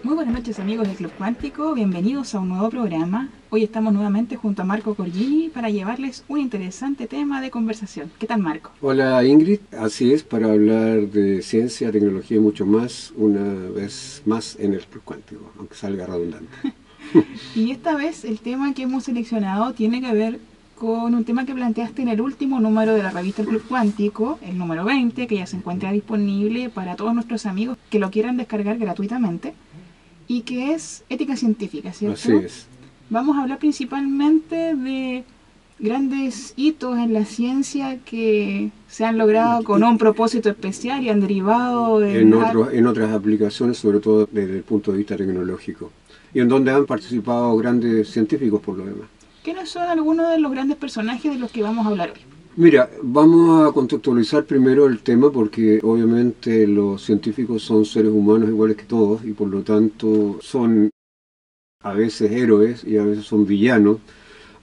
Muy buenas noches amigos del Club Cuántico, bienvenidos a un nuevo programa. Hoy estamos nuevamente junto a Marco Corgini para llevarles un interesante tema de conversación. ¿Qué tal, Marco? Hola Ingrid, así es, para hablar de ciencia, tecnología y mucho más, una vez más en el Club Cuántico, aunque salga redundante. Y esta vez el tema que hemos seleccionado tiene que ver con un tema que planteaste en el último número de la revista El Club Cuántico, el número 20, que ya se encuentra disponible para todos nuestros amigos que lo quieran descargar gratuitamente, y que es ética científica, Así ¿cierto? es. Vamos a hablar principalmente de grandes hitos en la ciencia que se han logrado con un propósito especial y han derivado En otras aplicaciones, sobre todo desde el punto de vista tecnológico, y en donde han participado grandes científicos por lo demás. ¿Quiénes son algunos de los grandes personajes de los que vamos a hablar hoy? Mira, vamos a contextualizar primero el tema porque obviamente los científicos son seres humanos iguales que todos y por lo tanto son a veces héroes y a veces son villanos.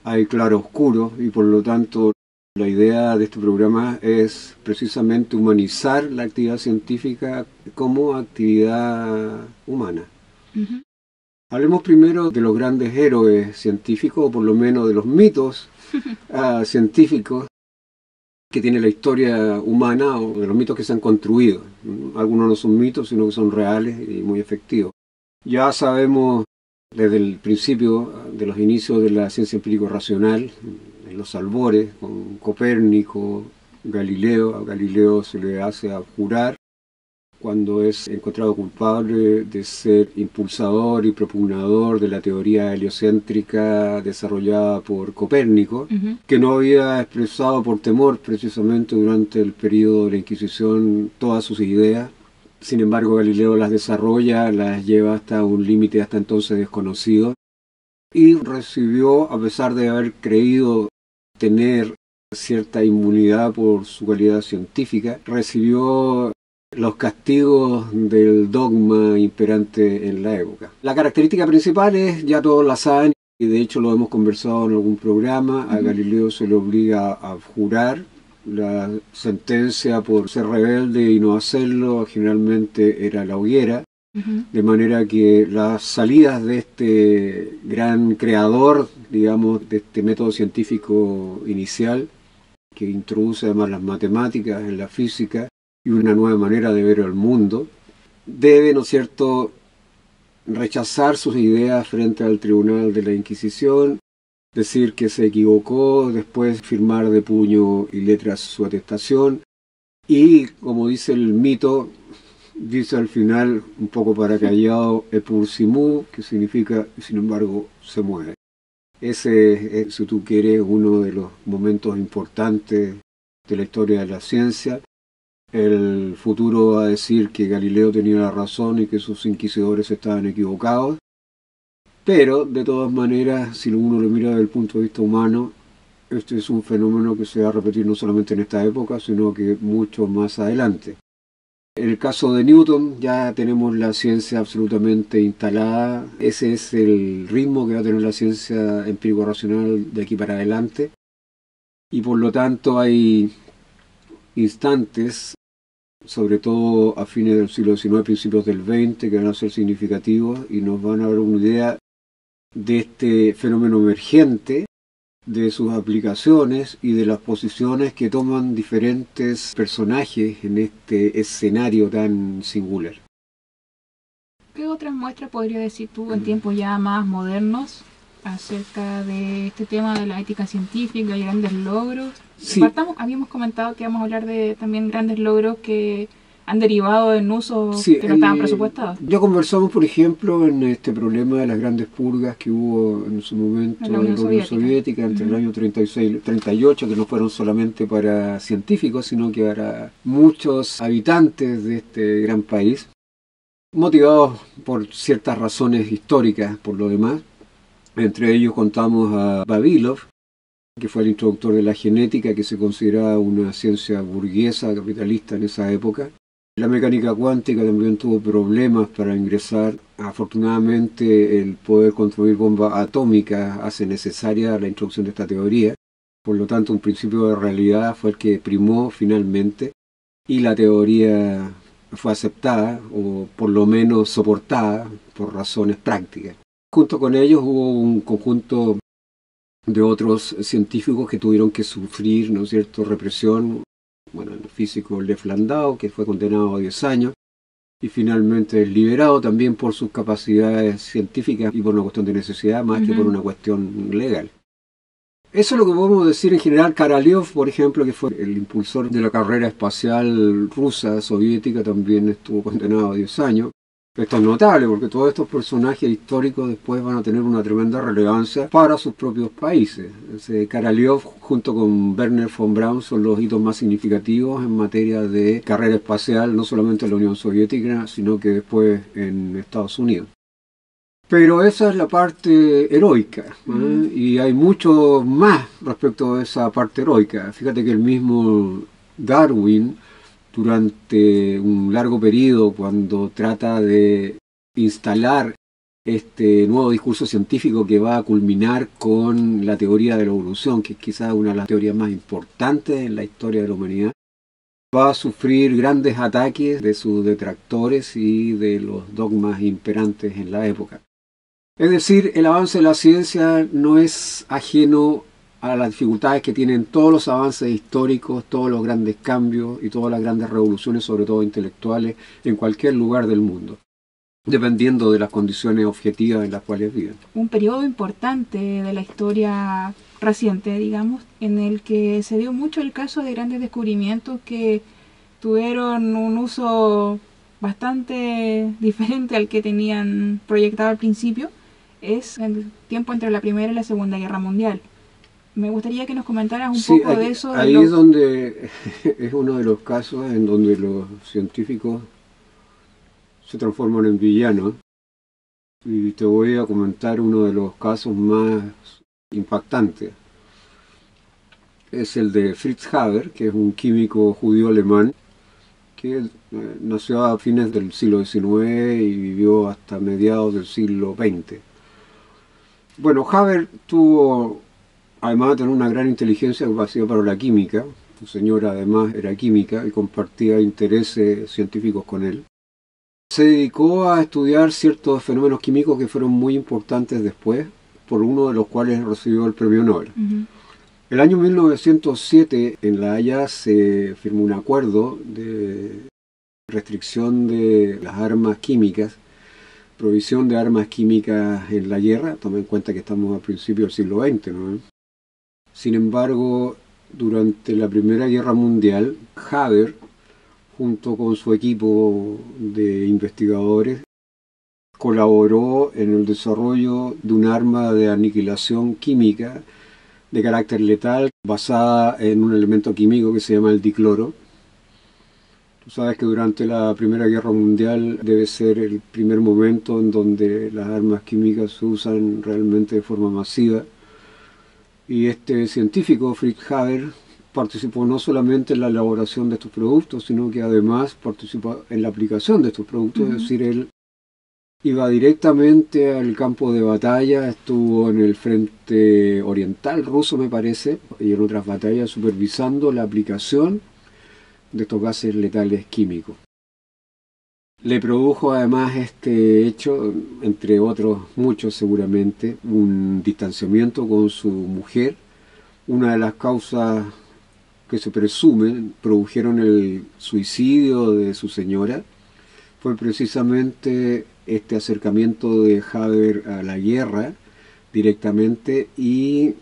Hay claroscuros y por lo tanto la idea de este programa es precisamente humanizar la actividad científica como actividad humana. Uh-huh. Hablemos primero de los grandes héroes científicos, o por lo menos de los mitos científicos que tiene la historia humana, o de los mitos que se han construido. Algunos no son mitos, sino que son reales y muy efectivos. Ya sabemos desde el principio de los inicios de la ciencia empírico-racional, en los albores, con Copérnico, Galileo. A Galileo se le hace abjurar cuando es encontrado culpable de ser impulsador y propugnador de la teoría heliocéntrica desarrollada por Copérnico, que no había expresado por temor precisamente durante el periodo de la Inquisición todas sus ideas. Sin embargo, Galileo las desarrolla, las lleva hasta un límite hasta entonces desconocido y recibió, a pesar de haber creído tener cierta inmunidad por su calidad científica, recibió los castigos del dogma imperante en la época. La característica principal es, ya todos la saben, y de hecho lo hemos conversado en algún programa, a Galileo se le obliga a abjurar. La sentencia por ser rebelde y no hacerlo generalmente era la hoguera, de manera que las salidas de este gran creador, digamos, de este método científico inicial, que introduce además las matemáticas en la física y una nueva manera de ver el mundo, debe, ¿no es cierto?, rechazar sus ideas frente al tribunal de la Inquisición, decir que se equivocó, después firmar de puño y letras su atestación y, como dice el mito, dice al final, un poco para callado, epursimu, que significa, sin embargo, se muere. Ese es, si tú quieres, uno de los momentos importantes de la historia de la ciencia. El futuro va a decir que Galileo tenía la razón y que sus inquisidores estaban equivocados. Pero, de todas maneras, si uno lo mira desde el punto de vista humano, este es un fenómeno que se va a repetir no solamente en esta época, sino que mucho más adelante. En el caso de Newton ya tenemos la ciencia absolutamente instalada. Ese es el ritmo que va a tener la ciencia empírico-racional de aquí para adelante. Y por lo tanto hay instantes, sobre todo a fines del siglo XIX, principios del XX, que van a ser significativos y nos van a dar una idea de este fenómeno emergente, de sus aplicaciones y de las posiciones que toman diferentes personajes en este escenario tan singular. ¿Qué otras muestras podría decir tú en tiempos ya más modernos acerca de este tema de la ética científica y grandes logros? Sí. Habíamos comentado que vamos a hablar de también grandes logros que han derivado en usos Sí, que no estaban presupuestados. Ya conversamos, por ejemplo, en este problema de las grandes purgas que hubo en su momento en la Unión Soviética entre el año 36 y 38, que no fueron solamente para científicos, sino que para muchos habitantes de este gran país, motivados por ciertas razones históricas, por lo demás. Entre ellos contamos a Vavilov, que fue el introductor de la genética, que se consideraba una ciencia burguesa, capitalista en esa época. La mecánica cuántica también tuvo problemas para ingresar. Afortunadamente, el poder construir bombas atómicas hace necesaria la introducción de esta teoría. Por lo tanto, un principio de realidad fue el que primó finalmente y la teoría fue aceptada, o por lo menos soportada por razones prácticas. Junto con ellos hubo un conjunto de otros científicos que tuvieron que sufrir, ¿no es cierto?, represión. Bueno, el físico Lev Landau, que fue condenado a 10 años, y finalmente liberado también por sus capacidades científicas y por una cuestión de necesidad más que por una cuestión legal. Eso es lo que podemos decir en general. Korolev, por ejemplo, que fue el impulsor de la carrera espacial rusa, soviética, también estuvo condenado a 10 años. Esto es notable porque todos estos personajes históricos después van a tener una tremenda relevancia para sus propios países. Korolev junto con Wernher von Braun son los hitos más significativos en materia de carrera espacial, no solamente en la Unión Soviética, sino que después en Estados Unidos. Pero esa es la parte heroica, ¿eh? Y hay mucho más respecto a esa parte heroica. Fíjate que el mismo Darwin, durante un largo periodo, cuando trata de instalar este nuevo discurso científico que va a culminar con la teoría de la evolución, que es quizás una de las teorías más importantes en la historia de la humanidad, va a sufrir grandes ataques de sus detractores y de los dogmas imperantes en la época. Es decir, el avance de la ciencia no es ajeno a las dificultades que tienen todos los avances históricos, todos los grandes cambios y todas las grandes revoluciones, sobre todo intelectuales, en cualquier lugar del mundo, dependiendo de las condiciones objetivas en las cuales viven. Un periodo importante de la historia reciente, digamos, en el que se dio mucho el caso de grandes descubrimientos que tuvieron un uso bastante diferente al que tenían proyectado al principio. Es el tiempo entre la Primera y la Segunda Guerra Mundial. Me gustaría que nos comentaras un poco de eso. Ahí es donde es uno de los casos en donde los científicos se transforman en villanos. Y te voy a comentar uno de los casos más impactantes. Es el de Fritz Haber, que es un químico judío alemán que nació a fines del siglo XIX y vivió hasta mediados del siglo XX. Bueno, Haber tuvo, además de tener una gran inteligencia, capacidad para la química. Su señora además era química y compartía intereses científicos con él. Se dedicó a estudiar ciertos fenómenos químicos que fueron muy importantes después, por uno de los cuales recibió el premio Nobel. El año 1907 en La Haya se firmó un acuerdo de restricción de las armas químicas, provisión de armas químicas en la guerra. Toma en cuenta que estamos a principios del siglo XX, ¿no? Sin embargo, durante la Primera Guerra Mundial, Haber, junto con su equipo de investigadores, colaboró en el desarrollo de un arma de aniquilación química de carácter letal basada en un elemento químico que se llama el dicloro. Tú sabes que durante la Primera Guerra Mundial debe ser el primer momento en donde las armas químicas se usan realmente de forma masiva. Y este científico, Fritz Haber, participó no solamente en la elaboración de estos productos, sino que además participó en la aplicación de estos productos. Es decir, él iba directamente al campo de batalla, estuvo en el frente oriental ruso, me parece, y en otras batallas supervisando la aplicación de estos gases letales químicos. Le produjo además este hecho, entre otros muchos seguramente, un distanciamiento con su mujer. Una de las causas que se presumen produjeron el suicidio de su señora fue precisamente este acercamiento de Haber a la guerra directamente y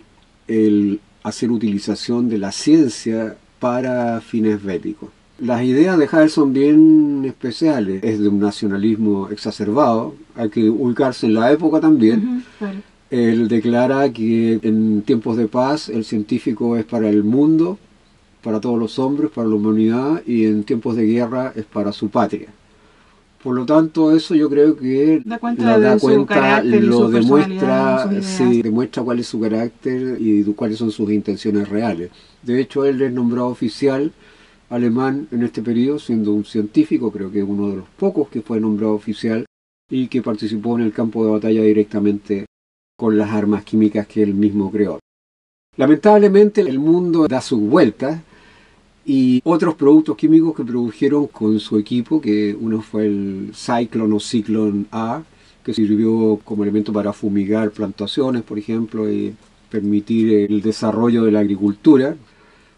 el hacer utilización de la ciencia para fines bélicos. Las ideas de Haber son bien especiales, es de un nacionalismo exacerbado, hay que ubicarse en la época también. Claro. Él declara que en tiempos de paz el científico es para el mundo, para todos los hombres, para la humanidad, y en tiempos de guerra es para su patria. Por lo tanto, eso yo creo que da cuenta, su carácter, lo su demuestra, sí, demuestra cuál es su carácter y cuáles son sus intenciones reales. De hecho, él es nombrado oficial alemán en este periodo, siendo un científico, creo que es uno de los pocos que fue nombrado oficial y que participó en el campo de batalla directamente con las armas químicas que él mismo creó. Lamentablemente, el mundo da sus vueltas. Y otros productos químicos que produjeron con su equipo, que uno fue el Zyklon o Zyklon A, que sirvió como elemento para fumigar plantaciones, por ejemplo, y permitir el desarrollo de la agricultura.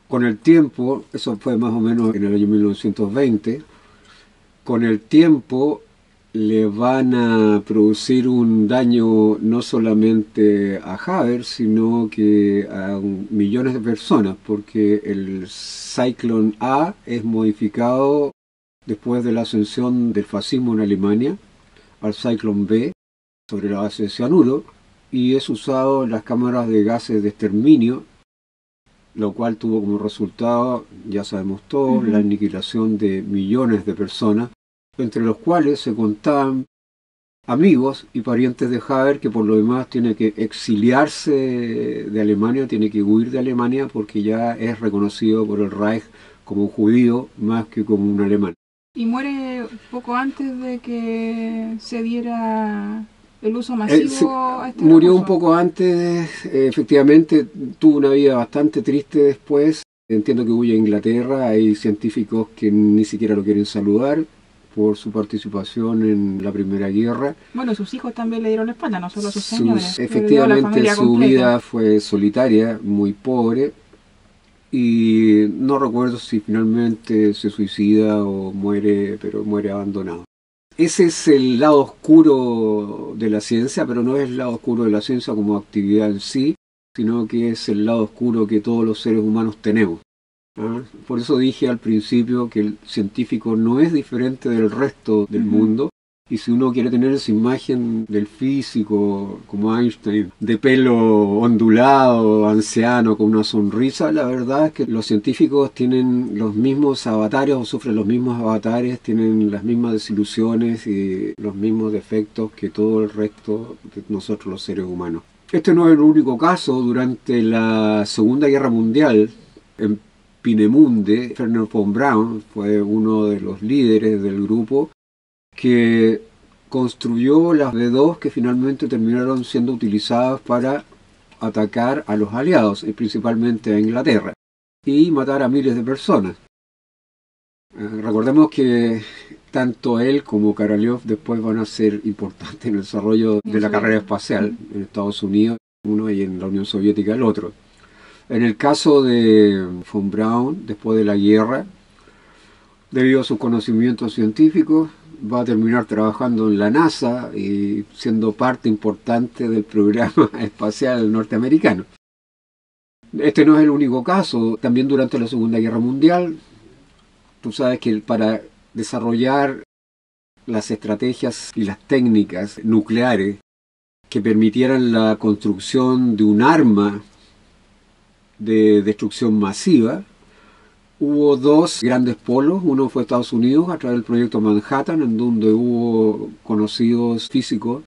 Con el tiempo, eso fue más o menos en el año 1920, con el tiempo le van a producir un daño no solamente a Haber, sino que a millones de personas, porque el Zyklon A es modificado después de la ascensión del fascismo en Alemania al Zyklon B sobre la base de cianuro, y es usado en las cámaras de gases de exterminio, lo cual tuvo como resultado, ya sabemos todos, la aniquilación de millones de personas, entre los cuales se contaban amigos y parientes de Haber, que por lo demás tiene que exiliarse de Alemania, tiene que huir de Alemania porque ya es reconocido por el Reich como un judío más que como un alemán. Y muere poco antes de que se diera el uso masivo a este murió recurso. Un poco antes, efectivamente, tuvo una vida bastante triste después. Entiendo que huye a Inglaterra, hay científicos que ni siquiera lo quieren saludar por su participación en la Primera Guerra. Bueno, sus hijos también le dieron la espalda, no solo sus señores. Efectivamente, su vida fue solitaria, muy pobre, y no recuerdo si finalmente se suicida o muere, pero muere abandonado. Ese es el lado oscuro de la ciencia, pero no es el lado oscuro de la ciencia como actividad en sí, sino que es el lado oscuro que todos los seres humanos tenemos. ¿Ah? Por eso dije al principio que el científico no es diferente del resto del mundo, y si uno quiere tener esa imagen del físico como Einstein, de pelo ondulado, anciano, con una sonrisa, la verdad es que los científicos tienen los mismos avatares o sufren los mismos avatares, tienen las mismas desilusiones y los mismos defectos que todo el resto de nosotros los seres humanos. Este no es el único caso. Durante la Segunda Guerra Mundial, en Peenemünde, Wernher von Braun fue uno de los líderes del grupo que construyó las B-2 que finalmente terminaron siendo utilizadas para atacar a los aliados, y principalmente a Inglaterra, y matar a miles de personas. Recordemos que tanto él como Korolev después van a ser importantes en el desarrollo de la carrera espacial en Estados Unidos, uno, y en la Unión Soviética el otro. En el caso de von Braun, después de la guerra, debido a sus conocimientos científicos, va a terminar trabajando en la NASA y siendo parte importante del programa espacial norteamericano. Este no es el único caso. También durante la Segunda Guerra Mundial, tú sabes que para desarrollar las estrategias y las técnicas nucleares que permitieran la construcción de un arma de destrucción masiva, hubo dos grandes polos. Uno fue Estados Unidos a través del proyecto Manhattan, en donde hubo conocidos físicos,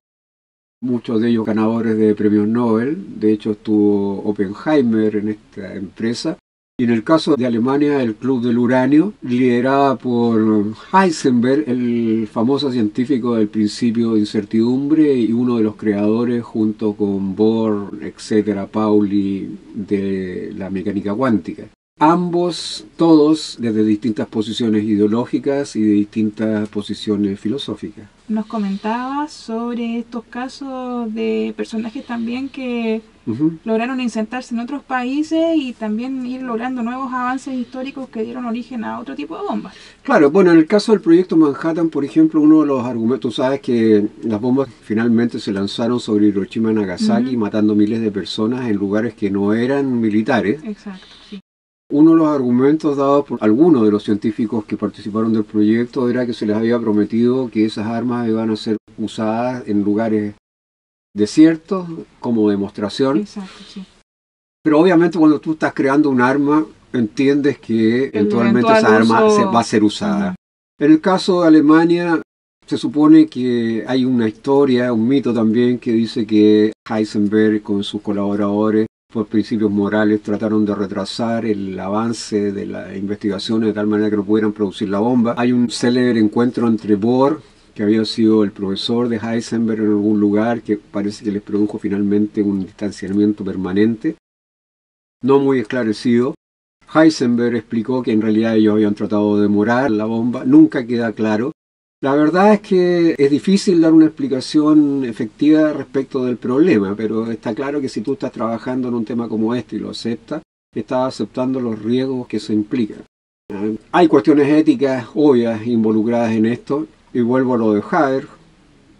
muchos de ellos ganadores de premios Nobel. De hecho estuvo Oppenheimer en esta empresa. Y en el caso de Alemania, el Club del Uranio, liderada por Heisenberg, el famoso científico del principio de incertidumbre y uno de los creadores, junto con Bohr, etcétera, Pauli, de la mecánica cuántica. Ambos, todos desde distintas posiciones ideológicas y de distintas posiciones filosóficas. Nos comentabas sobre estos casos de personajes también que lograron insertarse en otros países y también ir logrando nuevos avances históricos que dieron origen a otro tipo de bombas. Claro, bueno, en el caso del proyecto Manhattan, por ejemplo, uno de los argumentos, tú sabes que las bombas finalmente se lanzaron sobre Hiroshima y Nagasaki, matando miles de personas en lugares que no eran militares. Exacto, sí. Uno de los argumentos dados por algunos de los científicos que participaron del proyecto era que se les había prometido que esas armas iban a ser usadas en lugares desiertos como demostración. Exacto, sí. Pero obviamente cuando tú estás creando un arma, entiendes que eventualmente esa arma va a ser usada. En el caso de Alemania, se supone que hay una historia, un mito también, que dice que Heisenberg con sus colaboradores, por principios morales, trataron de retrasar el avance de las investigaciones de tal manera que no pudieran producir la bomba. Hay un célebre encuentro entre Bohr, que había sido el profesor de Heisenberg en algún lugar, que parece que les produjo finalmente un distanciamiento permanente, no muy esclarecido. Heisenberg explicó que en realidad ellos habían tratado de demorar la bomba, nunca queda claro. La verdad es que es difícil dar una explicación efectiva respecto del problema, pero está claro que si tú estás trabajando en un tema como este y lo aceptas, estás aceptando los riesgos que se implican. Hay cuestiones éticas obvias involucradas en esto, y vuelvo a lo de Haber,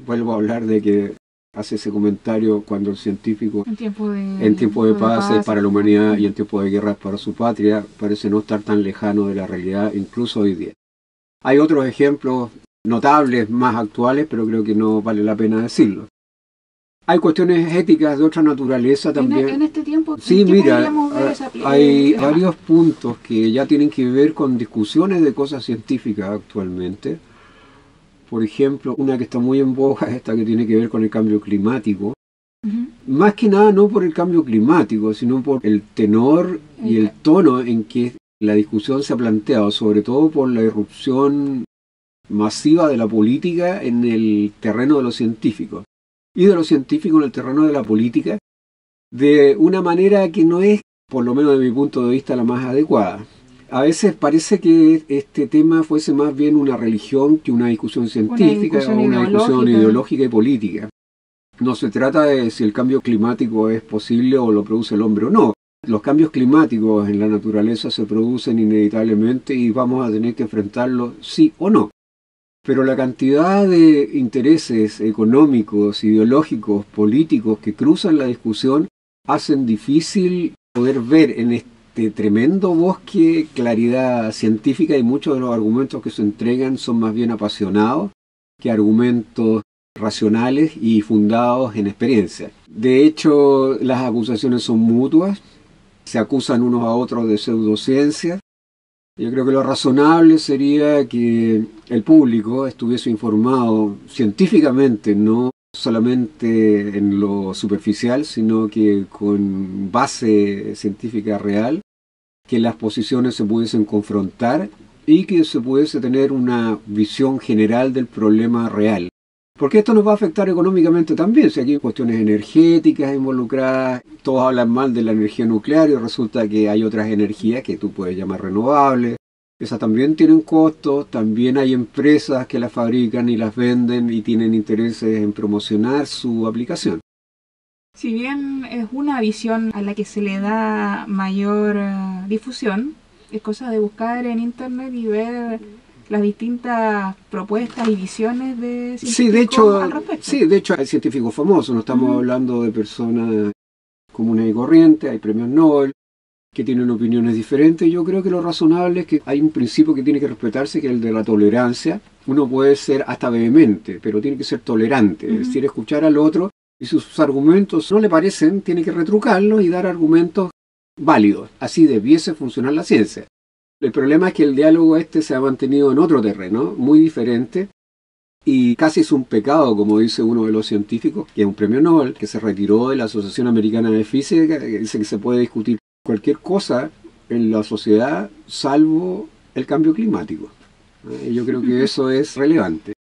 vuelvo a hablar de que hace ese comentario cuando el científico En tiempo de paz es para la humanidad y en tiempo de guerra es para su patria, parece no estar tan lejano de la realidad incluso hoy día. Hay otros ejemplos notables, más actuales, pero creo que no vale la pena decirlo. Hay cuestiones éticas de otra naturaleza también. En este tiempo, sí, mira, ver hay varios puntos que ya tienen que ver con discusiones de cosas científicas actualmente. Por ejemplo, una que está muy en boga es esta que tiene que ver con el cambio climático. Más que nada no por el cambio climático, sino por el tenor y el tono en que la discusión se ha planteado, sobre todo por la irrupción masiva de la política en el terreno de los científicos y de los científicos en el terreno de la política de una manera que no es, por lo menos de mi punto de vista, la más adecuada. A veces parece que este tema fuese más bien una religión que una discusión científica o una discusión ideológica y política. No se trata de si el cambio climático es posible o lo produce el hombre o no. Los cambios climáticos en la naturaleza se producen inevitablemente y vamos a tener que enfrentarlos sí o no. Pero la cantidad de intereses económicos, ideológicos, políticos que cruzan la discusión hacen difícil poder ver en este tremendo bosque claridad científica, y muchos de los argumentos que se entregan son más bien apasionados que argumentos racionales y fundados en experiencia. De hecho, las acusaciones son mutuas, se acusan unos a otros de pseudociencia. Yo creo que lo razonable sería que el público estuviese informado científicamente, no solamente en lo superficial, sino que con base científica real, que las posiciones se pudiesen confrontar y que se pudiese tener una visión general del problema real. Porque esto nos va a afectar económicamente también. Si aquí hay cuestiones energéticas involucradas, todos hablan mal de la energía nuclear y resulta que hay otras energías que tú puedes llamar renovables. Esas también tienen costos, también hay empresas que las fabrican y las venden y tienen intereses en promocionar su aplicación. Si bien es una visión a la que se le da mayor difusión, es cosa de buscar en internet y ver las distintas propuestas y visiones de científicos al respecto. Sí, de hecho hay científicos famosos, no estamos hablando de personas comunes y corrientes, hay premios Nobel que tienen opiniones diferentes. Yo creo que lo razonable es que hay un principio que tiene que respetarse, que es el de la tolerancia. Uno puede ser hasta vehemente, pero tiene que ser tolerante, es decir, escuchar al otro, y si sus argumentos no le parecen, tiene que retrucarlos y dar argumentos válidos. Así debiese funcionar la ciencia. El problema es que el diálogo se ha mantenido en otro terreno, muy diferente, y casi es un pecado, como dice uno de los científicos, que es un premio Nobel, que se retiró de la Asociación Americana de Física, que dice que se puede discutir cualquier cosa en la sociedad salvo el cambio climático. Y yo creo que eso es relevante.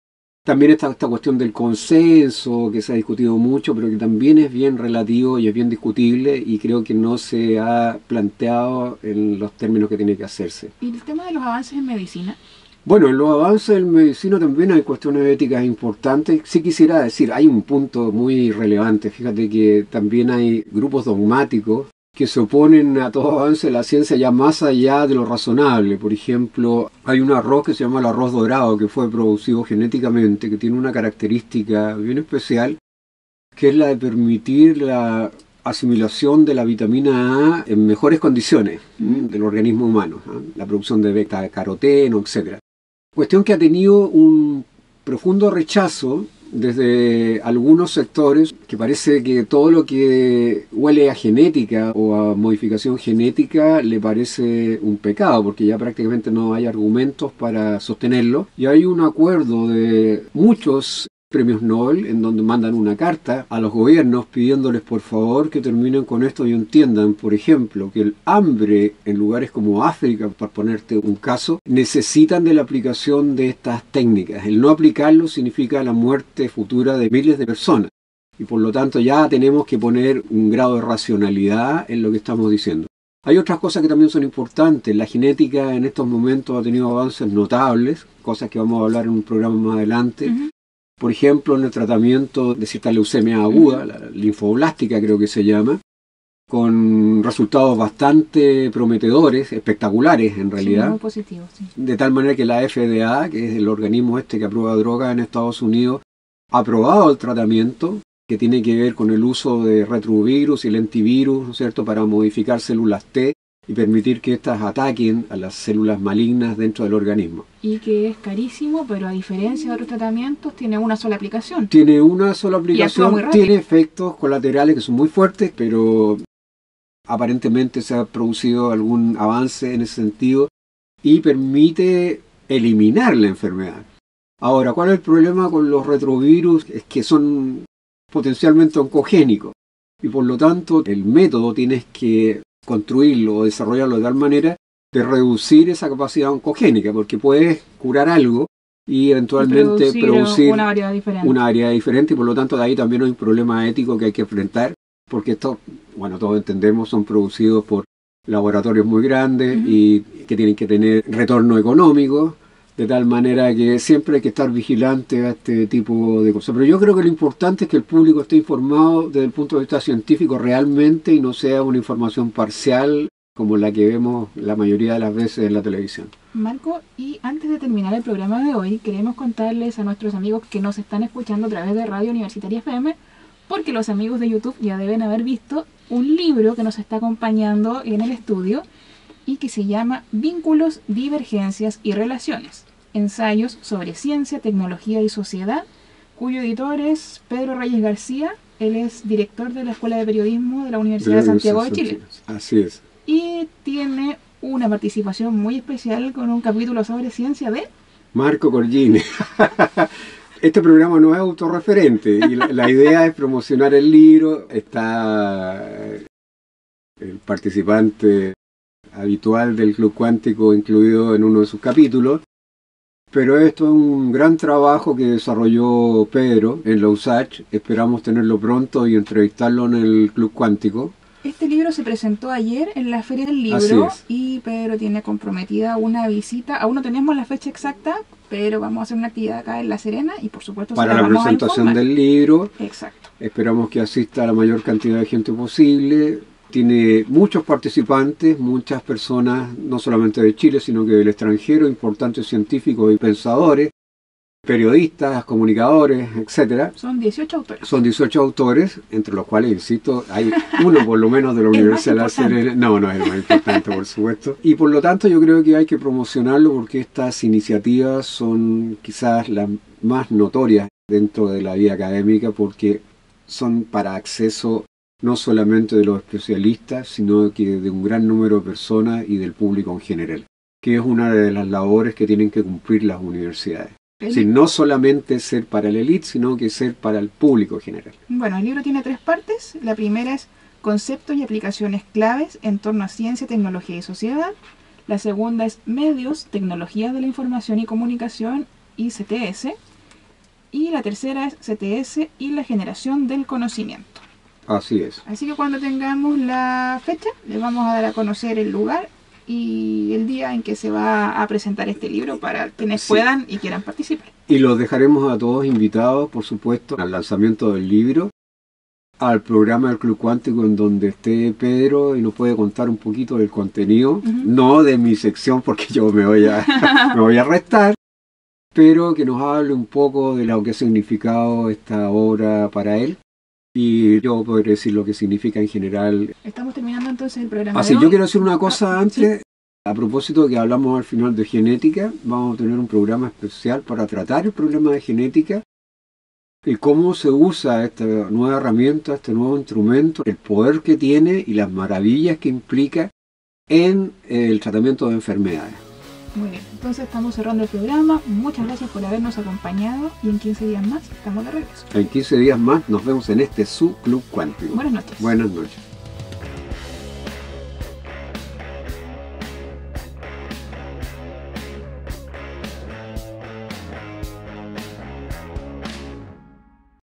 También está esta cuestión del consenso, que se ha discutido mucho, pero que también es bien relativo y es bien discutible, y creo que no se ha planteado en los términos que tiene que hacerse. ¿Y el tema de los avances en medicina? Bueno, en los avances en medicina también hay cuestiones éticas importantes. Sí quisiera decir, hay un punto muy relevante. Fíjate que también hay grupos dogmáticos que se oponen a todo avance de la ciencia ya más allá de lo razonable. Por ejemplo, hay un arroz que se llama el arroz dorado, que fue producido genéticamente, que tiene una característica bien especial, que es la de permitir la asimilación de la vitamina A en mejores condiciones del organismo humano, la producción de beta-caroteno, etc. Cuestión que ha tenido un profundo rechazo desde algunos sectores, que parece que todo lo que huele a genética o a modificación genética le parece un pecado, porque ya prácticamente no hay argumentos para sostenerlo. Y hay un acuerdo de muchos premios Nobel en donde mandan una carta a los gobiernos pidiéndoles por favor que terminen con esto y entiendan, por ejemplo, que el hambre en lugares como África, por ponerte un caso, necesitan de la aplicación de estas técnicas. El no aplicarlo significa la muerte futura de miles de personas, y por lo tanto ya tenemos que poner un grado de racionalidad en lo que estamos diciendo. Hay otras cosas que también son importantes. La genética en estos momentos ha tenido avances notables, cosas que vamos a hablar en un programa más adelante. Por ejemplo, en el tratamiento de cierta leucemia aguda, la linfoblástica creo que se llama, con resultados bastante prometedores, espectaculares en realidad. Sí, muy positivos, sí. De tal manera que la FDA, que es el organismo que aprueba drogas en Estados Unidos, ha aprobado el tratamiento que tiene que ver con el uso de retrovirus y lentivirus, ¿no es cierto?, para modificar células T y permitir que éstas ataquen a las células malignas dentro del organismo. Y que es carísimo, pero a diferencia de otros tratamientos, tiene una sola aplicación. Tiene una sola aplicación, tiene efectos colaterales que son muy fuertes, pero aparentemente se ha producido algún avance en ese sentido y permite eliminar la enfermedad. Ahora, ¿cuál es el problema con los retrovirus? Es que son potencialmente oncogénicos y por lo tanto el método tienes que construirlo o desarrollarlo de tal manera de reducir esa capacidad oncogénica, porque puedes curar algo y eventualmente producir una variedad diferente y por lo tanto de ahí también hay un problema ético que hay que enfrentar, porque estos, bueno, todos entendemos, son producidos por laboratorios muy grandes y que tienen que tener retorno económico, de tal manera que siempre hay que estar vigilante a este tipo de cosas. Pero yo creo que lo importante es que el público esté informado desde el punto de vista científico realmente y no sea una información parcial como la que vemos la mayoría de las veces en la televisión. Marco, y antes de terminar el programa de hoy, queremos contarles a nuestros amigos que nos están escuchando a través de Radio Universitaria FM, porque los amigos de YouTube ya deben haber visto un libro que nos está acompañando en el estudio y que se llama Vínculos, Divergencias y Relaciones. Ensayos sobre ciencia, tecnología y sociedad, cuyo editor es Pedro Reyes García. Él es director de la Escuela de Periodismo de la Universidad de Santiago de Chile. Así es. Y tiene una participación muy especial con un capítulo sobre ciencia de Marco Corgini. Este programa no es autorreferente y la idea es promocionar el libro. Está el participante habitual del Club Cuántico incluido en uno de sus capítulos. Pero esto es un gran trabajo que desarrolló Pedro en la USACH. Esperamos tenerlo pronto y entrevistarlo en el Club Cuántico. Este libro se presentó ayer en la Feria del Libro y Pedro tiene comprometida una visita. Aún no tenemos la fecha exacta, pero vamos a hacer una actividad acá en La Serena y por supuesto para la presentación del libro. Exacto. Esperamos que asista a la mayor cantidad de gente posible. Tiene muchos participantes, muchas personas, no solamente de Chile, sino que del extranjero, importantes científicos y pensadores, periodistas, comunicadores, etc. Son 18 autores. Son 18 autores, entre los cuales, insisto, hay uno por lo menos de la Universidad de La Serena. No, no es el más importante, por supuesto. Y por lo tanto yo creo que hay que promocionarlo porque estas iniciativas son quizás las más notorias dentro de la vida académica porque son para acceso no solamente de los especialistas, sino que de un gran número de personas y del público en general, que es una de las labores que tienen que cumplir las universidades. Es decir, no solamente ser para la élite, sino que ser para el público en general. Bueno, el libro tiene 3 partes. La primera es conceptos y aplicaciones claves en torno a ciencia, tecnología y sociedad. La segunda es medios, tecnologías de la información y comunicación y CTS. Y la tercera es CTS y la generación del conocimiento. Así es. Así que cuando tengamos la fecha, les vamos a dar a conocer el lugar y el día en que se va a presentar este libro para quienes puedan y quieran participar. Y los dejaremos a todos invitados, por supuesto, al lanzamiento del libro, al programa del Club Cuántico en donde esté Pedro y nos puede contar un poquito del contenido, no de mi sección porque yo me voy a restar, pero que nos hable un poco de lo que ha significado esta obra para él. Y yo podré decir lo que significa en general. Estamos terminando entonces el programa. Así, yo quiero decir una cosa antes. ¿Sí? A propósito que hablamos al final de genética, vamos a tener un programa especial para tratar el problema de genética y cómo se usa esta nueva herramienta, este nuevo instrumento, el poder que tiene y las maravillas que implica en el tratamiento de enfermedades. Muy bien, entonces estamos cerrando el programa. Muchas gracias por habernos acompañado y en 15 días más estamos de regreso. En 15 días más nos vemos en este su Club Cuántico. Buenas noches. Buenas noches.